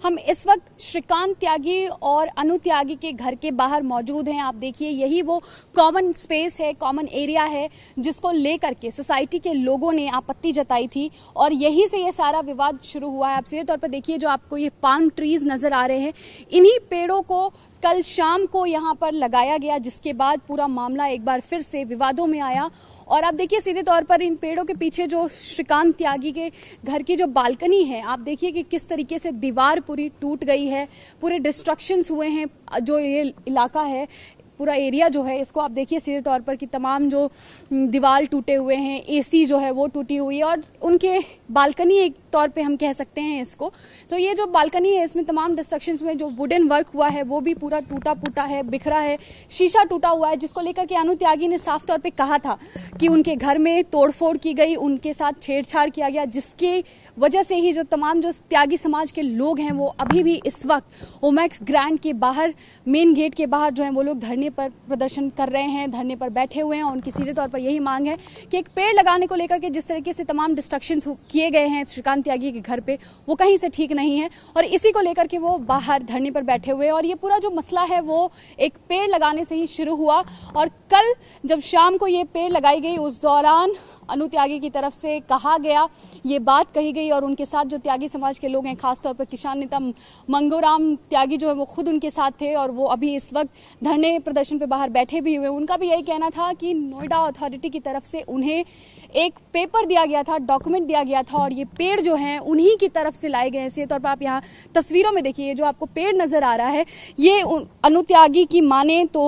हम इस वक्त श्रीकांत त्यागी और अनु त्यागी के घर के बाहर मौजूद हैं। आप देखिए, यही वो कॉमन स्पेस है, कॉमन एरिया है जिसको लेकर के सोसाइटी के लोगों ने आपत्ति जताई थी और यही से ये सारा विवाद शुरू हुआ है। आप सीधे तौर पर देखिए, जो आपको ये पाम ट्रीज नजर आ रहे हैं, इन्हीं पेड़ों को कल शाम को यहाँ पर लगाया गया, जिसके बाद पूरा मामला एक बार फिर से विवादों में आया। और आप देखिए, सीधे तौर पर इन पेड़ों के पीछे जो श्रीकांत त्यागी के घर की जो बालकनी है, आप देखिए कि किस तरीके से दीवार पूरी टूट गई है, पूरे डिस्ट्रक्शंस हुए हैं। जो ये इलाका है, पूरा एरिया जो है, इसको आप देखिए सीधे तौर पर कि तमाम जो दीवार टूटे हुए हैं, एसी जो है वो टूटी हुई है और उनके बालकनी एक तौर पे हम कह सकते हैं इसको। तो ये जो बालकनी है, इसमें तमाम डिस्ट्रक्शंस हुए, जो वुडन वर्क हुआ है वो भी पूरा टूटा फूटा है, बिखरा है, शीशा टूटा हुआ है, जिसको लेकर के अनु त्यागी ने साफ तौर पे कहा था कि उनके घर में तोड़फोड़ की गई, उनके साथ छेड़छाड़ किया गया, जिसकी वजह से ही जो तमाम जो त्यागी समाज के लोग हैं वो अभी भी इस वक्त ओमैक्स ग्रैंड के बाहर, मेन गेट के बाहर जो है वो लोग धरने पर प्रदर्शन कर रहे हैं, धरने पर बैठे हुए हैं। उनकी सीधे तौर पर यही मांग है कि एक पेड़ लगाने को लेकर के जिस तरीके से तमाम डिस्ट्रक्शन किए गए हैं श्रीकांत त्यागी के घर पे, वो कहीं से ठीक नहीं है और इसी को लेकर के वो बाहर धरने पर बैठे हुए हैं। और ये पूरा जो मसला है वो एक पेड़ लगाने से ही शुरू हुआ और कल जब शाम को ये पेड़ लगाई गई, उस दौरान अनु त्यागी की तरफ से कहा गया, ये बात कही गई और उनके साथ जो त्यागी समाज के लोग हैं, खासतौर पर किसान नेता मंगूराम त्यागी जो है वो खुद उनके साथ थे और वो अभी इस वक्त धरने प्रदर्शन पे बाहर बैठे भी हुए। उनका भी यही कहना था कि नोएडा अथॉरिटी की तरफ से उन्हें एक पेपर दिया गया था, डॉक्यूमेंट दिया गया था और ये पेड़ जो हैं उन्हीं की तरफ से लाए गए हैं। इसी तौर पर आप यहाँ तस्वीरों में देखिए, जो आपको पेड़ नजर आ रहा है, ये अनु त्यागी की माने तो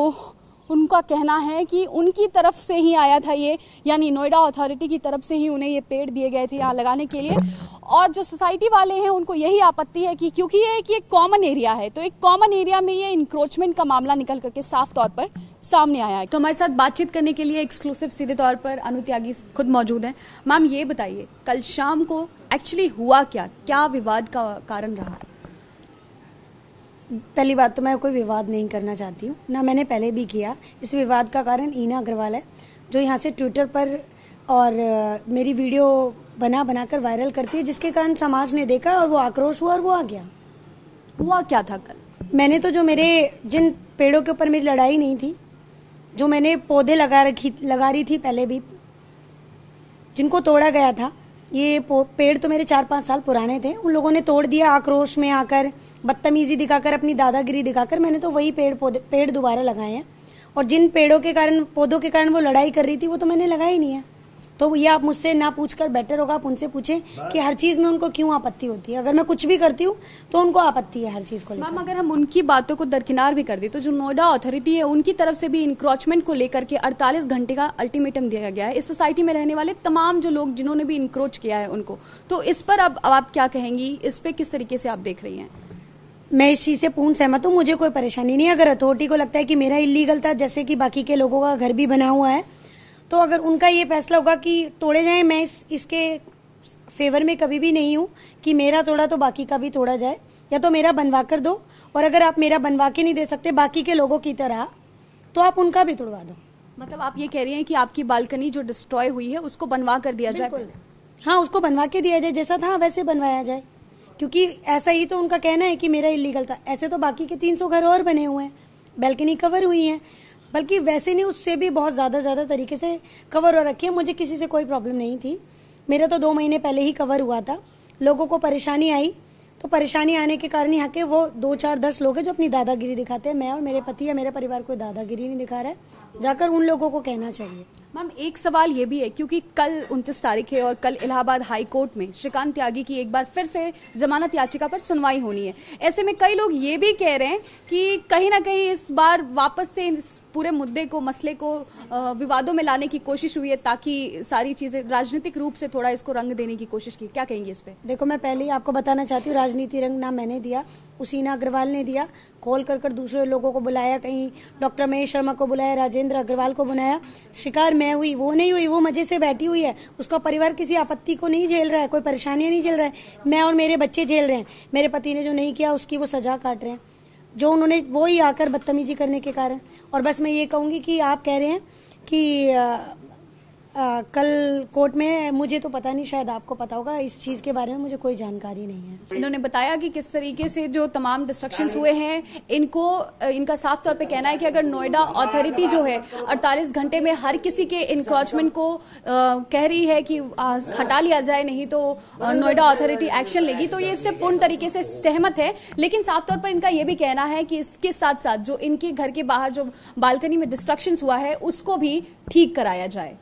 उनका कहना है कि उनकी तरफ से ही आया था ये, यानी नोएडा अथॉरिटी की तरफ से ही उन्हें ये पेड़ दिए गए थे यहाँ लगाने के लिए। और जो सोसाइटी वाले हैं उनको यही आपत्ति है कि क्योंकि ये एक कॉमन एरिया है, तो एक कॉमन एरिया में ये इंक्रोचमेंट का मामला निकल करके साफ तौर पर सामने आया है। तो हमारे साथ बातचीत करने के लिए एक्सक्लूसिव सीधे तौर पर अनु त्यागी खुद मौजूद हैं। मैम, ये बताइए, कल शाम को एक्चुअली हुआ क्या विवाद का कारण रहा? पहली बात तो मैं कोई विवाद नहीं करना चाहती हूँ, ना मैंने पहले भी किया। इस विवाद का कारण ईना अग्रवाल है, जो यहाँ से ट्विटर पर और मेरी वीडियो बनाकर वायरल करती है, जिसके कारण समाज ने देखा और वो आक्रोश हुआ और वो आ गया। हुआ क्या था कल? मैंने तो जिन पेड़ों के ऊपर मेरी लड़ाई नहीं थी, जो मैंने पौधे लगा रही थी पहले भी, जिनको तोड़ा गया था, ये पेड़ तो मेरे 4-5 साल पुराने थे, उन लोगों ने तोड़ दिया आक्रोश में आकर, बदतमीजी दिखाकर, अपनी दादागिरी दिखाकर। मैंने तो वही पेड़ दोबारा लगाए हैं और जिन पेड़ों के कारण, पौधों के कारण वो लड़ाई कर रही थी, वो तो मैंने लगाया ही नहीं है। तो ये आप मुझसे ना पूछकर बेटर होगा आप उनसे पूछें कि हर चीज में उनको क्यों आपत्ति होती है। अगर मैं कुछ भी करती हूँ तो उनको आपत्ति है हर चीज को लेकर। मैम, अगर हम उनकी बातों को दरकिनार भी कर दें तो जो नोएडा अथॉरिटी है उनकी तरफ से भी इंक्रोचमेंट को लेकर के 48 घंटे का अल्टीमेटम दिया गया है इस सोसाइटी में रहने वाले तमाम जो लोग जिन्होंने भी इंक्रोच किया है उनको। तो इस पर अब आप क्या कहेंगी, इस पे किस तरीके से आप देख रही हैं? मैं इस चीज से पूर्ण सहमत हूँ, मुझे कोई परेशानी नहीं है। अगर अथॉरिटी को लगता है कि मेरा इलीगल था, जैसे कि बाकी के लोगों का घर भी बना हुआ है, तो अगर उनका ये फैसला होगा कि तोड़े जाए, मैं इसके फेवर में कभी भी नहीं हूँ कि मेरा तोड़ा तो बाकी का भी तोड़ा जाए, या तो मेरा बनवा कर दो, और अगर आप मेरा बनवा के नहीं दे सकते बाकी के लोगों की तरह, तो आप उनका भी तोड़वा दो। मतलब आप ये कह रही हैं कि आपकी बालकनी जो डिस्ट्रॉय हुई है उसको बनवा कर दिया जाए? हाँ, उसको बनवा के दिया जाए, जैसा था वैसे बनवाया जाए, क्योंकि ऐसा ही तो उनका कहना है कि मेरा इलीगल था। ऐसे तो बाकी के 300 घर और बने हुए हैं, बालकनी कवर हुई है, बल्कि वैसे नहीं, उससे भी बहुत ज्यादा तरीके से कवर हो रखी है। मुझे किसी से कोई प्रॉब्लम नहीं थी, मेरा तो 2 महीने पहले ही कवर हुआ था। लोगों को परेशानी आई, तो परेशानी आने के कारण यहाँ के वो 2-4-10 लोग हैं जो अपनी दादागिरी दिखाते हैं। मैं और मेरे पति या मेरे परिवार कोई दादागिरी नहीं दिखा रहा है, जाकर उन लोगों को कहना चाहिए। मैम, एक सवाल ये भी है, क्योंकि कल 29 तारीख है और कल इलाहाबाद हाई कोर्ट में श्रीकांत त्यागी की एक बार फिर से जमानत याचिका पर सुनवाई होनी है। ऐसे में कई लोग ये भी कह रहे हैं कि कहीं ना कहीं इस बार वापस से पूरे मुद्दे को, मसले को विवादों में लाने की कोशिश हुई है, ताकि सारी चीजें राजनीतिक रूप से थोड़ा इसको रंग देने की कोशिश की। क्या कहेंगे इस पे? देखो, मैं पहले ही आपको बताना चाहती हूँ, राजनीति रंग ना मैंने दिया, उसीना अग्रवाल ने दिया। कॉल कर दूसरे लोगों को बुलाया, कहीं डॉक्टर महेश शर्मा को बुलाया, राजेंद्र अग्रवाल को बुलाया। शिकार मैं हुई, वो नहीं हुई। वो मजे से बैठी हुई है, उसका परिवार किसी आपत्ति को नहीं झेल रहा है, कोई परेशानियां नहीं झेल रहा है। मैं और मेरे बच्चे झेल रहे हैं। मेरे पति ने जो नहीं किया उसकी वो सजा काट रहे हैं, जो उन्होंने वो ही आकर बदतमीजी करने के कारण। और बस मैं ये कहूंगी कि आप कह रहे हैं कि कल कोर्ट में, मुझे तो पता नहीं, शायद आपको पता होगा, इस चीज के बारे में मुझे कोई जानकारी नहीं है। इन्होंने बताया कि किस तरीके से जो तमाम डिस्ट्रक्शंस हुए हैं, इनका साफ तौर पे कहना है कि अगर नोएडा अथॉरिटी जो है 48 घंटे में हर किसी के इंक्रोचमेंट को कह रही है कि हटा लिया जाए, नहीं तो नोएडा अथॉरिटी एक्शन लेगी, तो ये इससे पूर्ण तरीके से सहमत है। लेकिन साफ तौर पर इनका यह भी कहना है कि इसके साथ साथ जो इनके घर के बाहर जो बालकनी में डिस्ट्रक्शंस हुआ है उसको भी ठीक कराया जाए।